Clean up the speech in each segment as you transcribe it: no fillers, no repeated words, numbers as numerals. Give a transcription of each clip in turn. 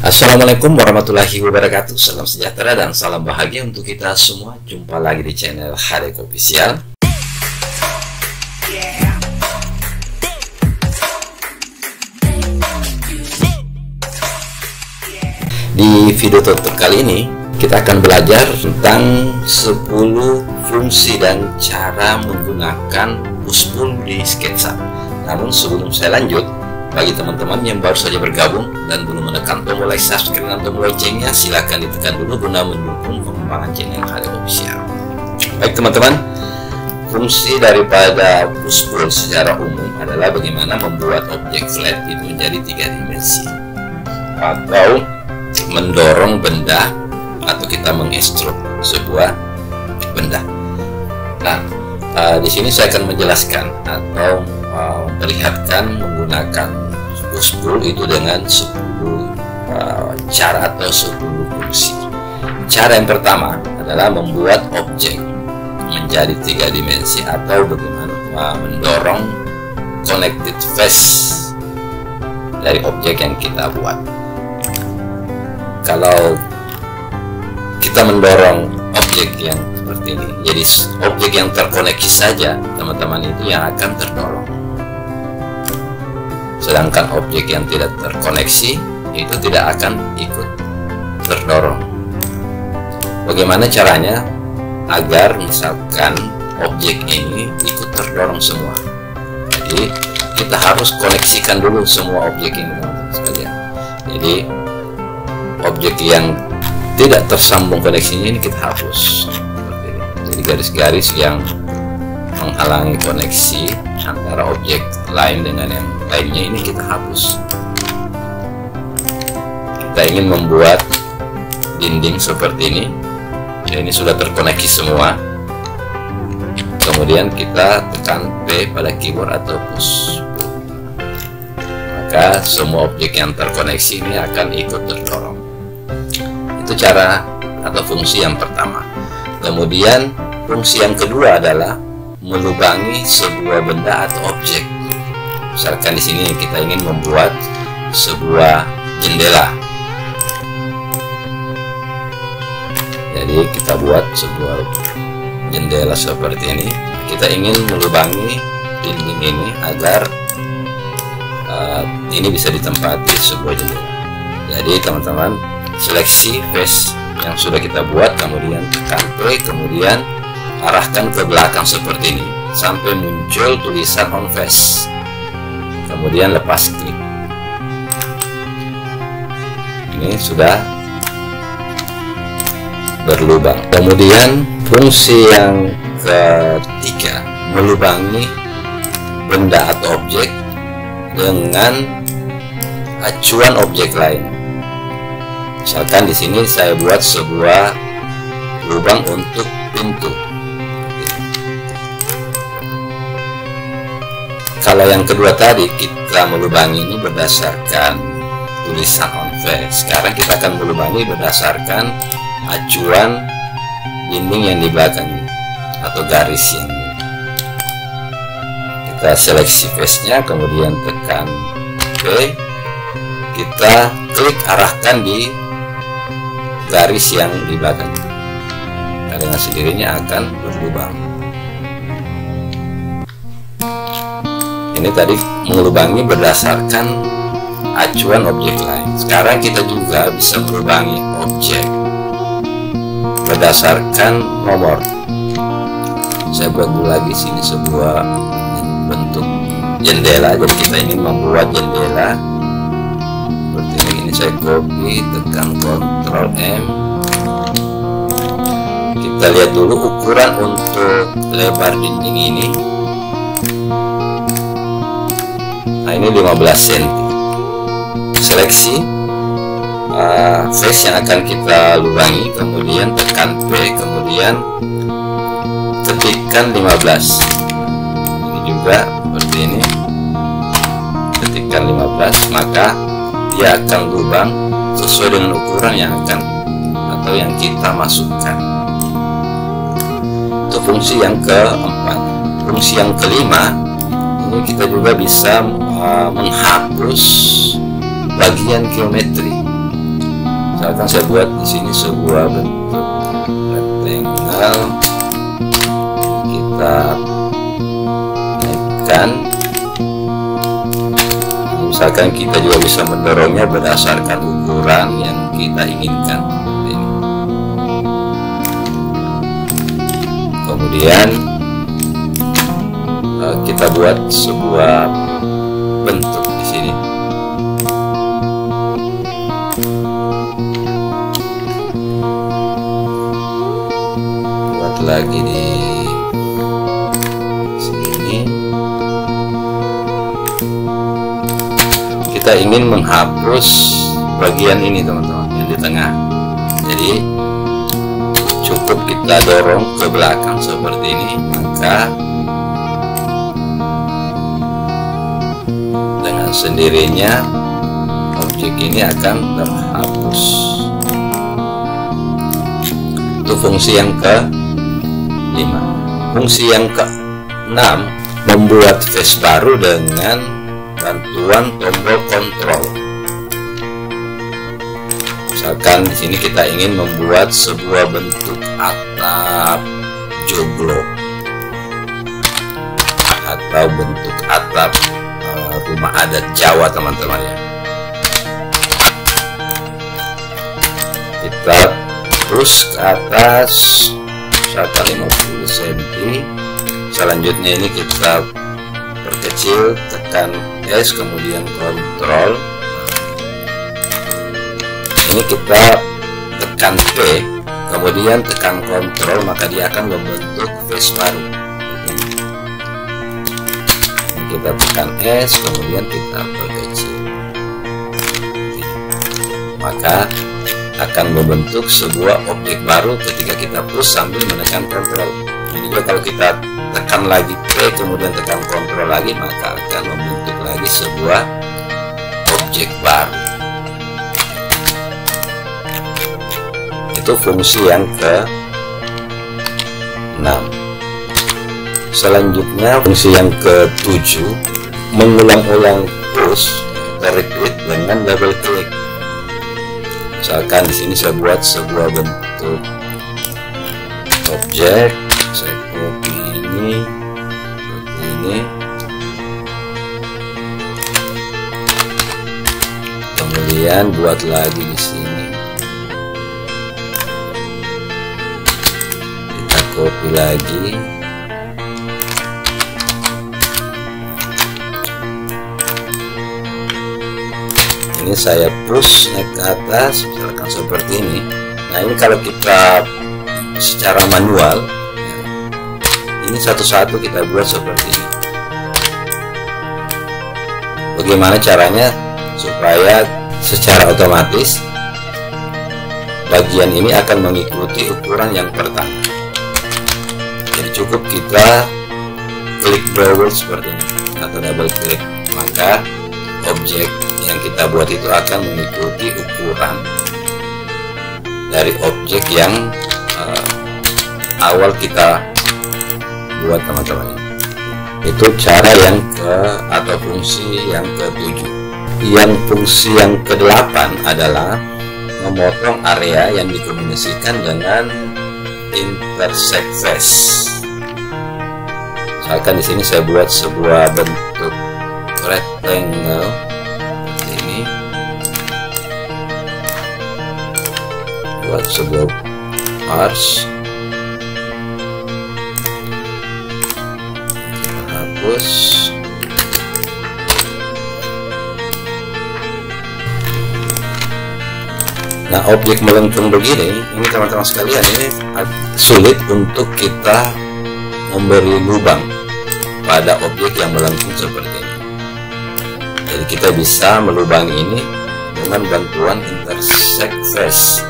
Assalamualaikum warahmatullahi wabarakatuh. Salam sejahtera dan salam bahagia untuk kita semua. Jumpa lagi di channel Hadek Official. Di video tutorial kali ini kita akan belajar tentang 10 fungsi dan cara menggunakan push pull di sketsa. Namun sebelum saya lanjut, bagi teman-teman yang baru saja bergabung dan belum menekan tombol like, subscribe, dan tombol loncengnya, silahkan ditekan dulu guna mendukung pengembangan channel Hadek Official. Baik teman-teman, fungsi daripada push pull secara umum adalah bagaimana membuat objek flat itu menjadi 3 dimensi, atau mendorong benda, atau kita mengestruk sebuah benda. Nah, di sini saya akan menjelaskan atau memperlihatkan menggunakan push pull itu dengan 10 cara atau 10 fungsi. Cara yang pertama adalah membuat objek menjadi 3 dimensi, atau bagaimana mendorong connected face dari objek yang kita buat. Kalau kita mendorong objek yang seperti ini, jadi objek yang terkoneksi saja teman-teman itu yang akan terdorong. Sedangkan objek yang tidak terkoneksi itu tidak akan ikut terdorong. Bagaimana caranya agar misalkan objek ini ikut terdorong semua? Jadi kita harus koneksikan dulu semua objek ini, teman-teman sekalian. Jadi objek yang tidak tersambung koneksinya ini kita hapus seperti ini. Jadi garis-garis yang menghalangi koneksi antara objek lain dengan yang lainnya ini kita hapus. Kita ingin membuat dinding seperti ini, ya, ini sudah terkoneksi semua. Kemudian kita tekan P pada keyboard atau push pull, maka semua objek yang terkoneksi ini akan ikut terdorong. Itu cara atau fungsi yang pertama. Kemudian fungsi yang kedua adalah melubangi sebuah benda atau objek. Misalkan di sini kita ingin membuat sebuah jendela. Jadi kita buat sebuah jendela seperti ini. Kita ingin melubangi dinding ini agar ini bisa ditempati sebuah jendela. Jadi teman-teman, seleksi face yang sudah kita buat, kemudian tekan P, kemudian arahkan ke belakang seperti ini sampai muncul tulisan on face, kemudian lepas klik. Ini sudah berlubang. Kemudian fungsi yang ketiga, melubangi benda atau objek dengan acuan objek lain. Misalkan di sini saya buat sebuah lubang untuk pintu. Kalau yang kedua tadi kita melubangi ini berdasarkan tulisan on face. Sekarang kita akan melubangi berdasarkan acuan dinding yang di belakang ini, atau garis yang ini. Kita seleksi face-nya, kemudian tekan P, kita klik arahkan di garis yang di belakang. Nah, dengan sendirinya akan berlubang. Ini tadi melubangi berdasarkan acuan objek lain. Sekarang kita juga bisa melubangi objek berdasarkan nomor. Saya buat dulu lagi sini sebuah bentuk jendela. Jadi kita ingin membuat jendela seperti ini. Saya copy, tekan Ctrl M. Kita lihat dulu ukuran untuk lebar dinding ini. Nah, ini 15 cm. Seleksi face yang akan kita lubangi, kemudian tekan P, kemudian ketikkan 15. Ini juga seperti ini. Ketikkan 15, maka dia akan lubang sesuai dengan ukuran yang akan atau yang kita masukkan. Itu fungsi yang keempat. Fungsi yang kelima, ini kita juga bisa menghapus bagian geometri Misalkan saya buat di sini sebuah bentuk rectangle, kita naikkan. Misalkan kita juga bisa mendorongnya berdasarkan ukuran yang kita inginkan. Ini. Kemudian kita buat sebuah bentuk di sini. Buat lagi di sini. Kita ingin menghapus bagian ini teman-teman, yang di tengah. Jadi cukup kita dorong ke belakang seperti ini, maka dengan sendirinya objek ini akan terhapus. Itu fungsi yang ke-5. Fungsi yang ke-6, membuat face baru dengan bantuan tombol kontrol. Misalkan di sini kita ingin membuat sebuah bentuk atap joglo atau bentuk atap rumah adat Jawa teman-teman ya. Kita terus ke atas misalkan 50 cm. Selanjutnya ini kita perkecil, tekan S kemudian kontrol. Ini kita tekan P kemudian tekan kontrol, maka dia akan membentuk face baru. Kita tekan S kemudian kita perkecil, maka akan membentuk sebuah objek baru ketika kita push sambil menekan kontrol. Jadi juga kalau kita tekan lagi P kemudian tekan kontrol lagi, maka akan membentuk lagi sebuah objek baru. Itu fungsi yang ke-6. Selanjutnya fungsi yang ke-7, mengulang-ulang push tarik klik dengan double klik. Misalkan di sini saya buat sebuah bentuk objek, saya copy ini seperti ini, kemudian buat lagi di sini, kita copy lagi, ini saya push naik ke atas misalkan seperti ini. Nah ini kalau kita secara manual, ini satu-satu kita buat seperti ini. Bagaimana caranya supaya secara otomatis bagian ini akan mengikuti ukuran yang pertama? Jadi cukup kita klik drawer seperti ini atau double klik, maka objek yang kita buat itu akan mengikuti ukuran dari objek yang awal kita buat teman-teman. Itu cara yang atau fungsi yang ke-7. Yang fungsi yang ke-8 adalah memotong area yang dikombinasikan dengan intersect face. Misalkan di sini saya buat sebuah bentuk rectangle seperti ini, buat sebuah arch, kita hapus. Nah objek melengkung begini, ini teman-teman sekalian, ini sulit untuk kita memberi lubang pada objek yang melengkung seperti ini. Jadi kita bisa melubangi ini dengan bantuan intersect face.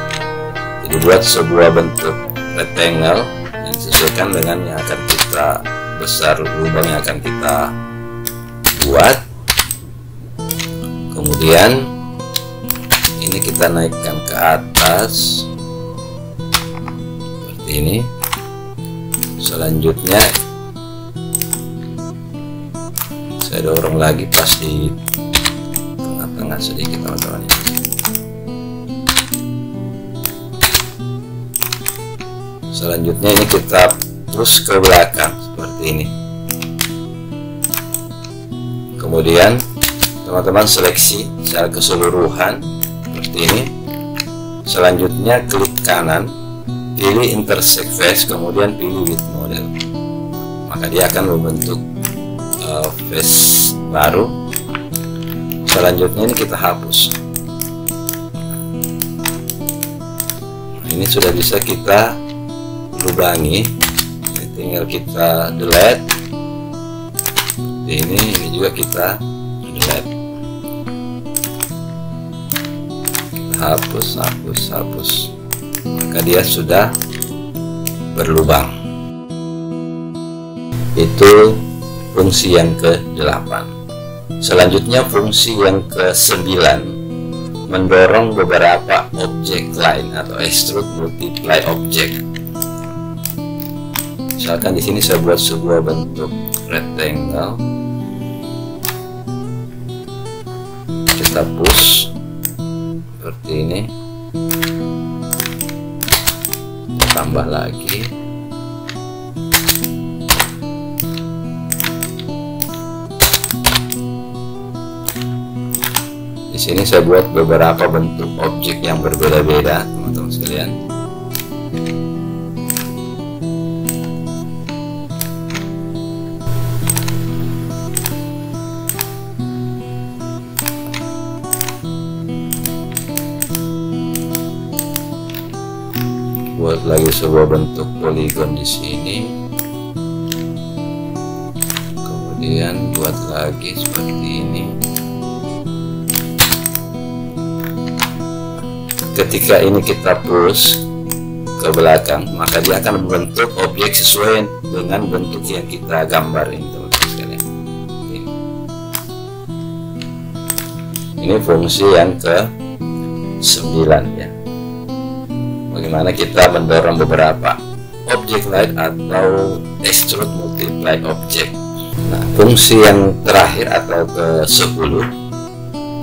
Jadi buat sebuah bentuk rectangle yang disesuaikan dengan yang akan kita besar lubang yang akan kita buat. Kemudian ini kita naikkan ke atas seperti ini. Selanjutnya saya dorong lagi pas di tengah-tengah sedikit teman-teman. Selanjutnya ini kita push ke belakang seperti ini. Kemudian teman-teman seleksi secara keseluruhan seperti ini. Selanjutnya klik kanan, pilih intersect face, kemudian pilih with model, maka dia akan membentuk face baru. Selanjutnya ini kita hapus. Ini sudah bisa kita lubangi, tinggal kita delete. Ini juga kita delete. Hapus, maka dia sudah berlubang. Itu fungsi yang ke-8. Selanjutnya fungsi yang ke-9, mendorong beberapa objek lain atau extrude multiply object. Misalkan di sini saya buat sebuah bentuk rectangle, kita push seperti ini, tambah lagi. Di sini saya buat beberapa bentuk objek yang berbeda-beda, teman-teman sekalian. Buat lagi sebuah bentuk poligon di sini, kemudian buat lagi seperti ini. Ketika ini kita push ke belakang, maka dia akan membentuk objek sesuai dengan bentuk yang kita gambar ini, teman-teman sekalian. Ini fungsi yang ke-9 ya. Bagaimana kita mendorong beberapa objek lain atau extrude multiply object. Nah, fungsi yang terakhir atau ke-10,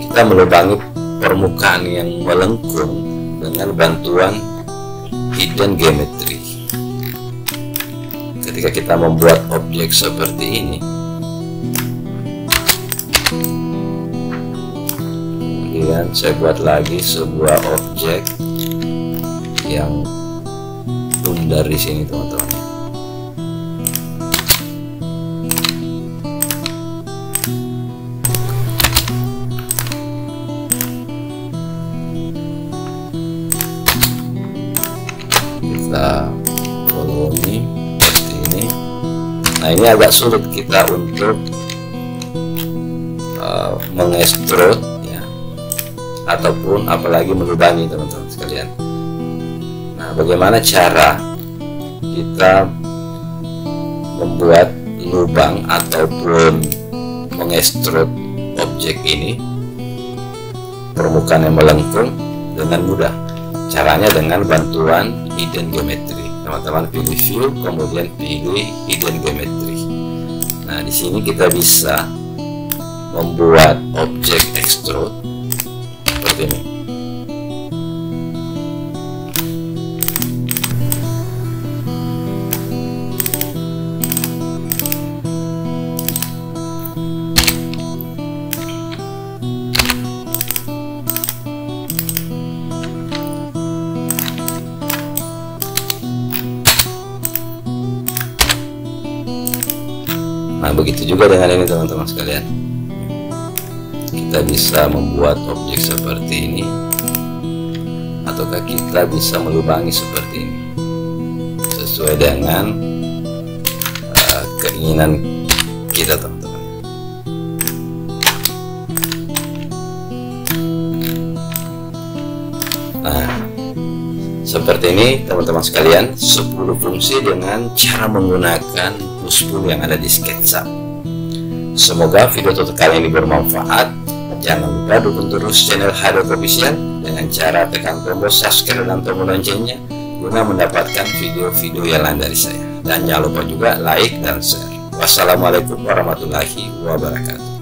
kita melubangi permukaan yang melengkung dengan bantuan hidden geometry. Ketika kita membuat objek seperti ini, kemudian saya buat lagi sebuah objek yang bundar di sini, teman-teman. Kita follow ini seperti ini. Nah, ini agak sulit kita untuk mengextrude ya, ataupun apalagi melubangi, teman-teman sekalian. Bagaimana cara kita membuat lubang ataupun mengextrude objek ini, permukaan yang melengkung, dengan mudah? Caranya dengan bantuan hidden geometry. Teman-teman pilih view, kemudian pilih hidden geometry. Nah, di sini kita bisa membuat objek extrude seperti ini. Nah, begitu juga dengan ini, teman-teman sekalian. Kita bisa membuat objek seperti ini, ataukah kita bisa melubangi seperti ini sesuai dengan keinginan kita, teman-teman. Nah, seperti ini, teman-teman sekalian, 10 fungsi dengan cara menggunakan push pull yang ada di SketchUp. Semoga video tutorial kali ini bermanfaat. Jangan lupa dukung terus channel Hadot Official dengan cara tekan tombol subscribe dan tombol loncengnya guna mendapatkan video-video yang lain dari saya. Dan jangan lupa juga like dan share. Wassalamualaikum warahmatullahi wabarakatuh.